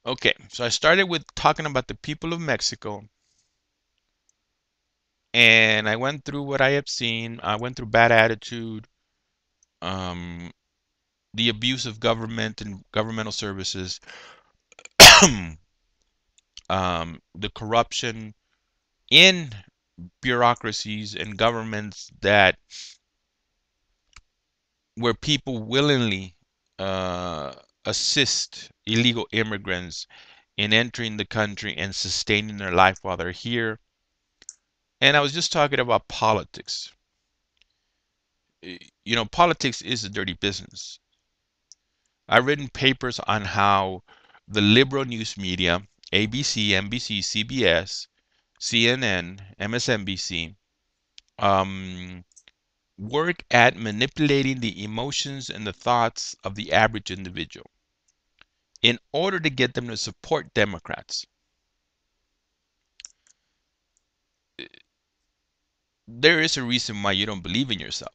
Okay, so I started with talking about the people of Mexico, and I went through what I have seen. I went through bad attitude, um, the abuse of government and governmental services, the corruption in bureaucracies and governments that where people willingly uh, assist illegal immigrants in entering the country and sustaining their life while they're here. And I was just talking about politics. Politics is a dirty business. I've written papers on how the liberal news media, ABC, NBC, CBS, CNN, MSNBC, work at manipulating the emotions and the thoughts of the average individual in order to get them to support Democrats. There is a reason why you don't believe in yourself.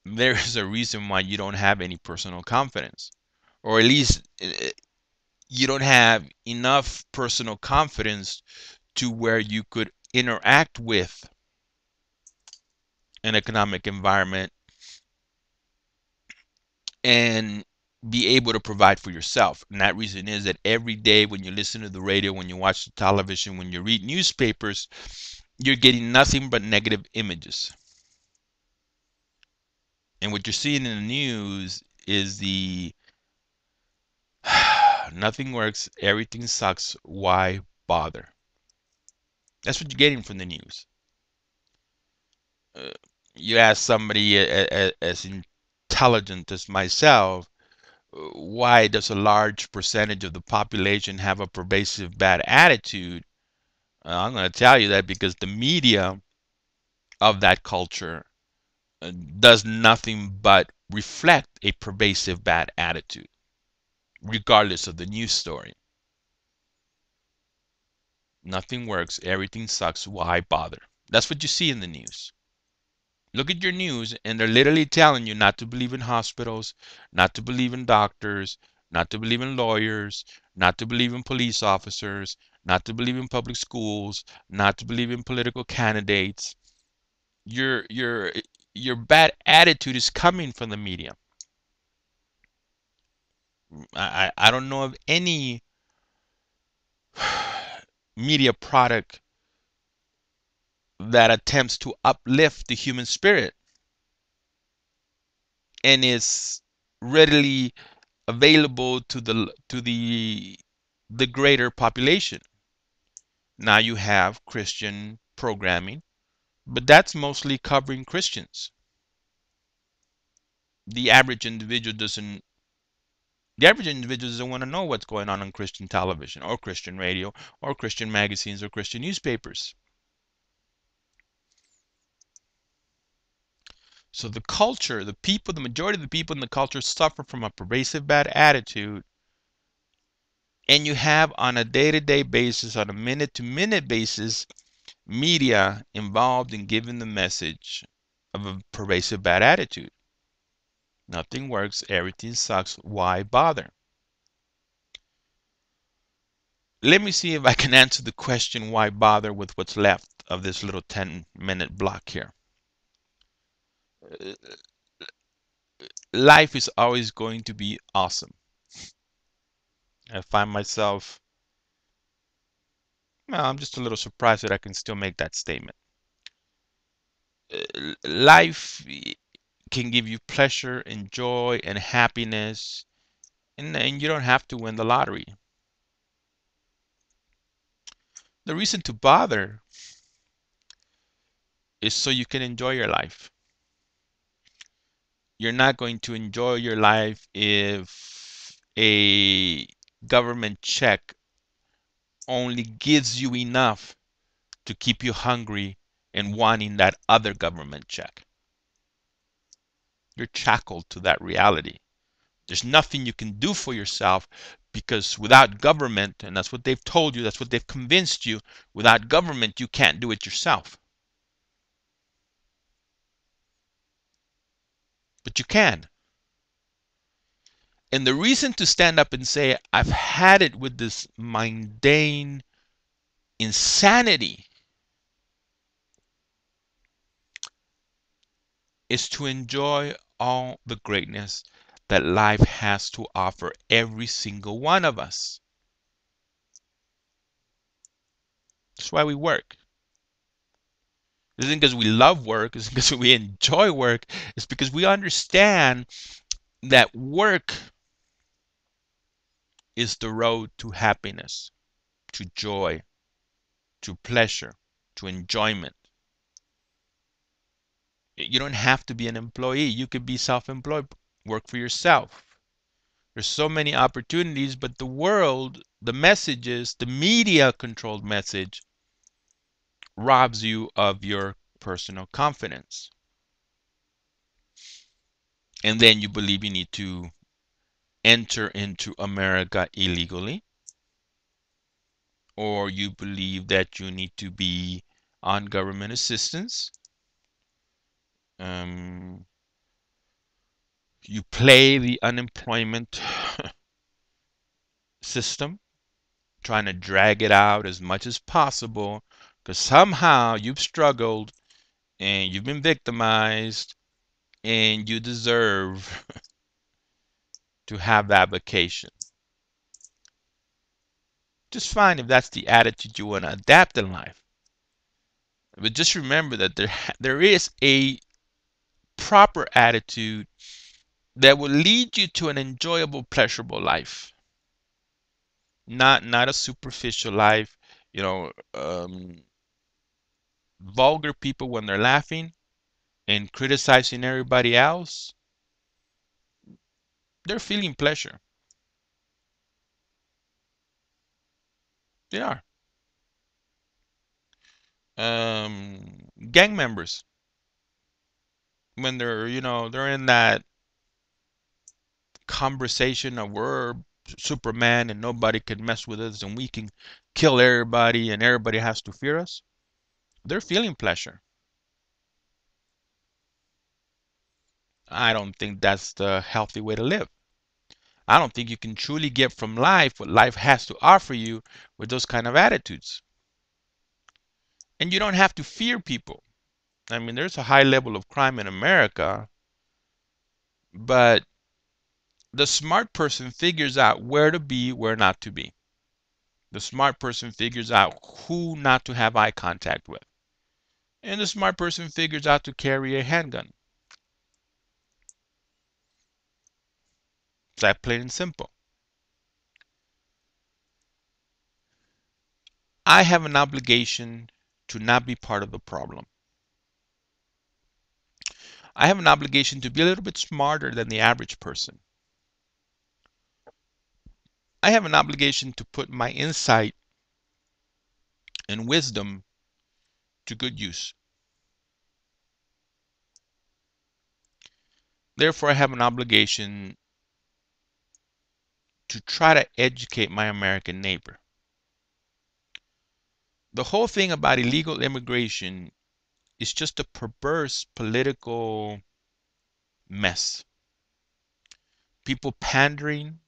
There is a reason why you don't have any personal confidence, or at least you don't have enough personal confidence to where you could interact with an economic environment and be able to provide for yourself. And that reason is that every day when you listen to the radio, when you watch the television, when you read newspapers, you're getting nothing but negative images. And what you're seeing in the news is the nothing works, everything sucks, why bother? That's what you're getting from the news. Uh, you ask somebody as intelligent as myself, why does a large percentage of the population have a pervasive bad attitude? I'm going to tell you that because the media of that culture does nothing but reflect a pervasive bad attitude, regardless of the news story. Nothing works, everything sucks, why bother? That's what you see in the news. Look at your news, and they're literally telling you not to believe in hospitals, not to believe in doctors, not to believe in lawyers, not to believe in police officers, not to believe in public schools, not to believe in political candidates. Your bad attitude is coming from the media. I don't know of any media product that attempts to uplift the human spirit and is readily available to the greater population. Now you have Christian programming, but that's mostly covering Christians. The average individual doesn't the average individual doesn't want to know what's going on Christian television or Christian radio or Christian magazines or Christian newspapers. So the culture, the people, the majority of the people in the culture suffer from a pervasive bad attitude, and you have on a day-to-day basis, on a minute-to-minute basis, media involved in giving the message of a pervasive bad attitude. Nothing works, everything sucks, why bother? Let me see if I can answer the question why bother with what's left of this little 10-minute block here. Life is always going to be awesome. I find myself, well, I'm just a little surprised that I can still make that statement. Life can give you pleasure and joy and happiness, and you don't have to win the lottery. The reason to bother is so you can enjoy your life. You're not going to enjoy your life if a government check only gives you enough to keep you hungry and wanting that other government check. You're shackled to that reality. There's nothing you can do for yourself because without government, and that's what they've told you, that's what they've convinced you, without government, you can't do it yourself. But you can. And the reason to stand up and say, I've had it with this mundane insanity, is to enjoy all the greatness that life has to offer every single one of us. That's why we work. It isn't because we love work, it's because we enjoy work. It's because we understand that work is the road to happiness, to joy, to pleasure, to enjoyment. You don't have to be an employee. You could be self-employed, work for yourself. There's so many opportunities, but the world, the messages, the media controlled message robs you of your personal confidence. And then you believe you need to enter into America illegally, or you believe that you need to be on government assistance. Um, you play the unemployment system, trying to drag it out as much as possible because somehow you've struggled and you've been victimized and you deserve to have that vacation. Just fine if that's the attitude you want to adapt in life. But just remember that there is a proper attitude that will lead you to an enjoyable, pleasurable life. Not a superficial life. You know, vulgar people when they're laughing and criticizing everybody else, they're feeling pleasure. They are. Gang members when they're in that conversation of we're Superman and nobody can mess with us and we can kill everybody and everybody has to fear us. They're feeling pleasure. I don't think that's the healthy way to live. I don't think you can truly get from life what life has to offer you with those kind of attitudes. And you don't have to fear people. I mean, there's a high level of crime in America, but the smart person figures out where to be, where not to be. The smart person figures out who not to have eye contact with. And the smart person figures out to carry a handgun. It's that plain and simple. I have an obligation to not be part of the problem. I have an obligation to be a little bit smarter than the average person. I have an obligation to put my insight and wisdom to good use. Therefore, I have an obligation to try to educate my American neighbor. The whole thing about illegal immigration is just a perverse political mess. People pandering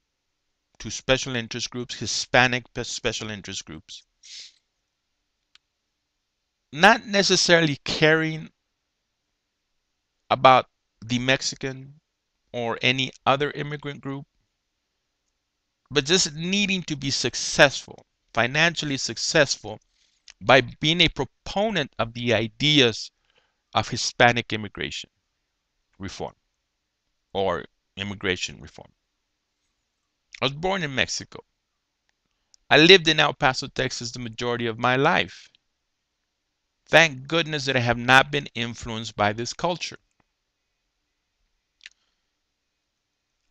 to special interest groups, Hispanic special interest groups, not necessarily caring about the Mexican or any other immigrant group, but just needing to be successful, financially successful, by being a proponent of the ideas of Hispanic immigration reform or immigration reform. I was born in Mexico. I lived in El Paso, Texas the majority of my life. Thank goodness that I have not been influenced by this culture.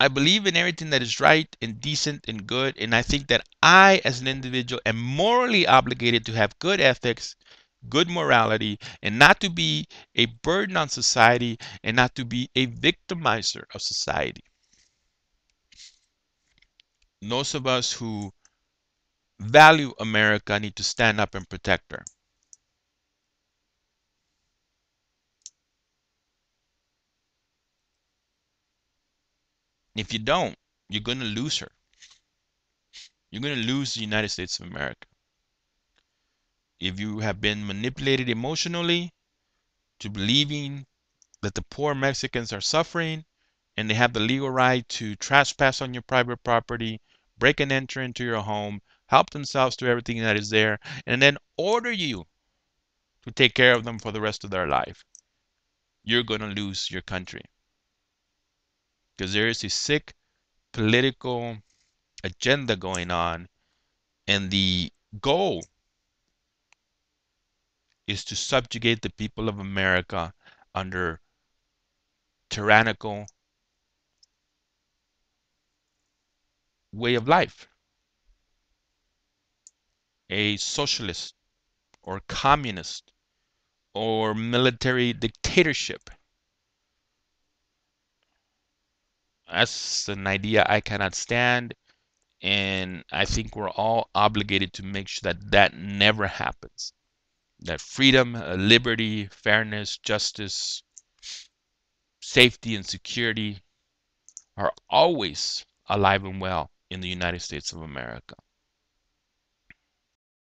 I believe in everything that is right and decent and good, and I think that I, as an individual, am morally obligated to have good ethics, good morality, and not to be a burden on society and not to be a victimizer of society. Those of us who value America need to stand up and protect her. If you don't, you're going to lose her. You're going to lose the United States of America. If you have been manipulated emotionally to believing that the poor Mexicans are suffering and they have the legal right to trespass on your private property, break and enter into your home, help themselves to everything that is there, and then order you to take care of them for the rest of their life, you're going to lose your country. Because there is a sick political agenda going on, and the goal is to subjugate the people of America under tyrannical way of life, a socialist or communist or military dictatorship. That's an idea I cannot stand, and I think we're all obligated to make sure that that never happens. That freedom, liberty, fairness, justice, safety, and security are always alive and well in the United States of America.